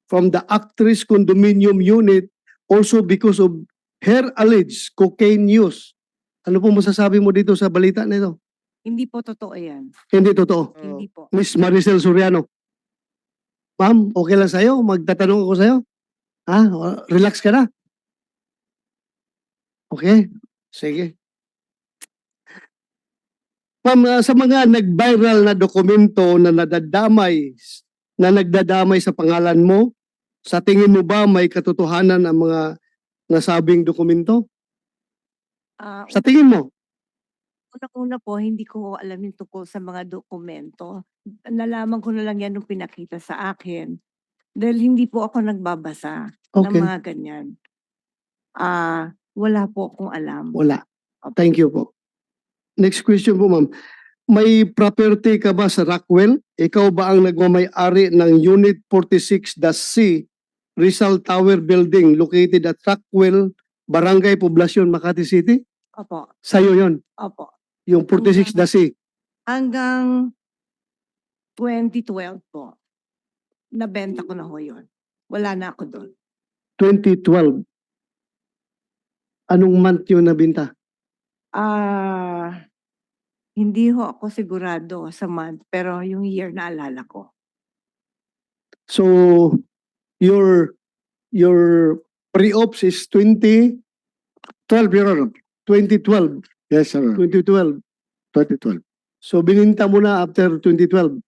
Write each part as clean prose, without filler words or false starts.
from the actress condominium unit also because of her alleged cocaine use. Ano po masasabi mo dito sa balita na ito? Hindi po totoo yan. Hindi totoo. Hindi po. Miss Maricel Soriano. Ma'am, okay lang sa'yo? Magtatanong ako sa'yo? Ha? Relax ka na? Okay? Sige. Ma'am, sa mga nag-viral na dokumento na nagdadamay sa pangalan mo, sa tingin mo ba may katotohanan ang mga nasabing dokumento? Sa tingin mo? Una-una po, hindi ko alam yung tungkol sa mga dokumento. Nalaman ko na lang yan nung pinakita sa akin. Dahil hindi po ako nagbabasa ng Okay. mga ganyan. Wala po akong alam. Wala. Thank you po. Next question po, ma'am. May property ka ba sa Rockwell? Ikaw ba ang nagmamay-ari ng Unit 46-C Rizal Tower Building located at Rockwell, Barangay Poblacion, Makati City? Opo. Sa'yo yon, Opo. yung 46-C. Hanggang 2012 po. Nabenta ko na ho yun. Wala na ako doon. 2012. Anong month yun nabinta? Hindi ho ako sigurado sa month, pero yung year na alala ko. So, your pre-ops is 2012, Your Honor. 2012. Yes, sir. 2012. 2012. So, bininta mo na after 2012.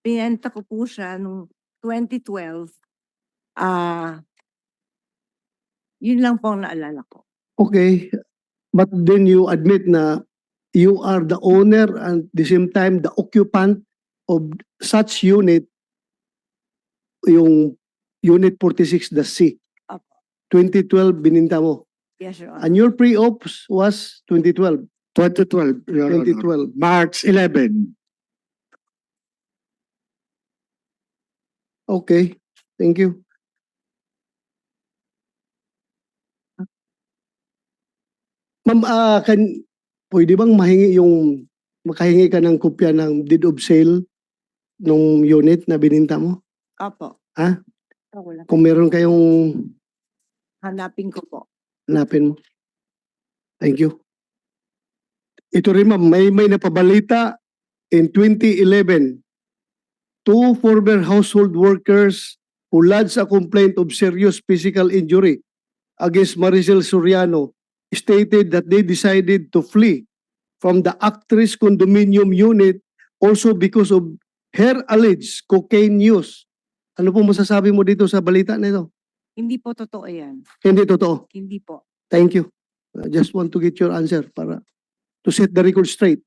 Binenta ko po siya nung 2012. Yun lang po ang naalala ko. Okay. But then you admit na you are the owner and at the same time the occupant of such unit, yung Unit 46, the C. Apo. 2012 bininta mo. Yes, Your Honor. And your pre-ops was 2012. 2012, Your Honor. 2012. March 11. Okay. Thank you. Ma'am, pwede bang makahingi ka ng kopya ng deed of sale nung unit na bininta mo? Opo. Ha? Wala. Kung meron kayong Hanapin ko po. hanapin mo. Thank you. Ito rin ma'am, may napabalita in 2011. Two former household workers who lodged a complaint of serious physical injury against Maricel Soriano stated that they decided to flee from the actress condominium unit also because of her alleged cocaine use. Ano po masasabi mo dito sa balita na ito? Hindi po totoo yan. Hindi totoo. Hindi po. Thank you. I just want to get your answer para to set the record straight.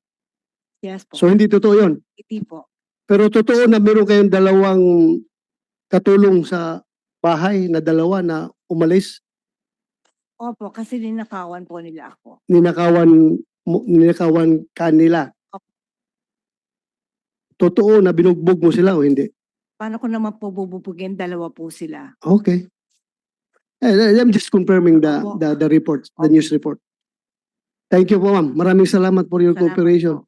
Yes po. So hindi totoo yun. Hindi po. Pero totoo na meron kayong dalawang katulong sa bahay na dalawa na umalis, Opo, kasi ninakawan po nila ako. ninakawan kanila. Totoo na binugbog mo sila o hindi? Paano ko naman po bububugin? Dalawa po sila. Okay. I'm just confirming the report, the news report. Thank you po ma'am. Maraming salamat for your Salamat cooperation. po.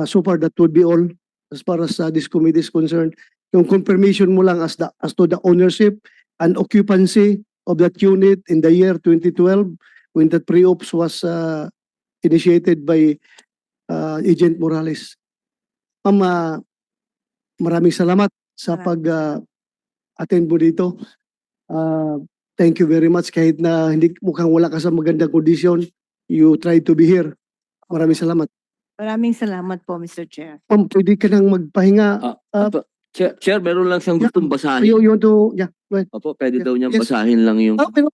So far that would be all as far as this committee is concerned. Yung confirmation mo lang as to the ownership and occupancy of that unit in the year 2012 when that pre-ops was initiated by Agent Morales. Ma'am, maraming salamat sa pag-attend mo dito. Thank you very much kahit na hindi mukhang wala ka sa magandang kondisyon, you tried to be here. Maraming salamat. Maraming salamat po, Mr. Chair. Ma'am, pwede ka nang magpahinga. Chair, meron lang siyang gustong basahin. You want to, yeah, go ahead. Opo, pwede daw niyang Yes. basahin lang yung Pero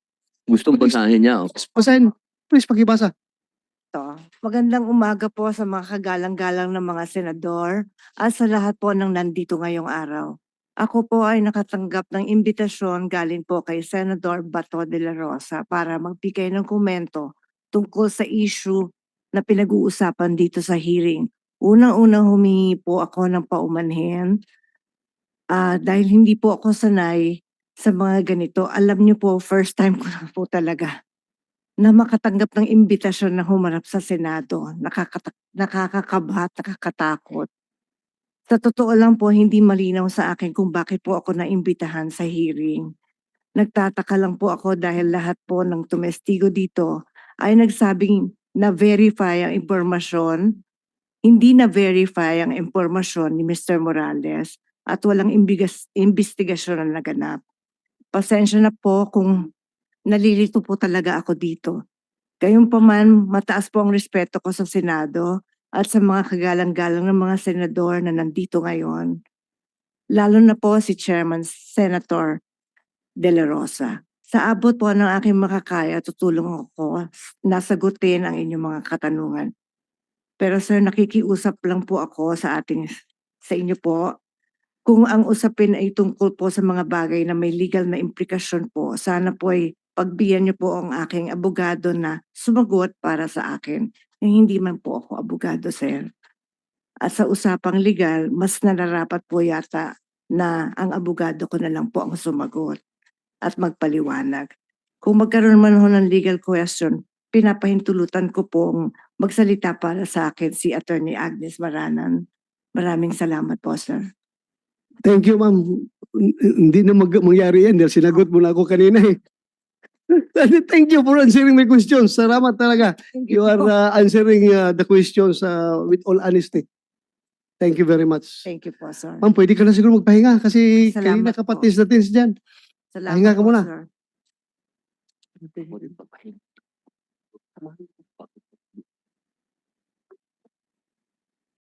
gustong basahin niya. Opo. basahin, please pakibasa. To. Magandang umaga po sa mga kagalang-galang ng mga senador at sa lahat po ng nandito ngayong araw. Ako po ay nakatanggap ng imbitasyon galing po kay Senador Bato de la Rosa para magbigay ng komento tungkol sa issue na pinag-uusapan dito sa hearing. Unang-unang humingi po ako ng paumanhin dahil hindi po ako sanay sa mga ganito. Alam niyo po, first time ko na po talaga na makatanggap ng imbitasyon na humarap sa Senado. Nakakakabahat, nakakatakot. Sa totoo lang po, hindi malinaw sa akin kung bakit po ako naimbitahan sa hearing. Nagtataka lang po ako dahil lahat po ng tumestigo dito ay nagsabing na-verify ang impormasyon, hindi na-verify ang impormasyon ni Mr. Morales at walang investigasyon na naganap. Pasensya na po kung nalilito po talaga ako dito. Gayunpaman, mataas po ang respeto ko sa Senado at sa mga kagalang-galang ng mga senador na nandito ngayon. Lalo na po si Chairman Senator De La Rosa. Sa abot po ng aking makakaya, tutulong ako na sagutin ang inyong mga katanungan. Pero sir, nakikiusap lang po ako sa inyo po. Kung ang usapin ay tungkol po sa mga bagay na may legal na implikasyon po, sana po ay pagbigyan niyo po ang aking abogado na sumagot para sa akin. Hindi man po ako abogado, sir. At sa usapang legal, mas nararapat po yata na ang abogado ko na lang po ang sumagot at magpaliwanag. Kung magkaroon man ho ng legal question, pinapahintulutan ko pong magsalita para sa akin si Attorney Agnes Maranan. Maraming salamat po, sir. Thank you, ma'am. Hindi na mangyari yan dahil sinagot mo na ako kanina eh. Thank you for answering my questions. Salamat talaga. You are answering the questions with all honesty. Thank you very much. Thank you po, sir. Ma'am, pwede ka na siguro magpahinga kasi Salamat kanina po. kapatis na tins dyan. Salamat Pahinga ka po, muna. sir.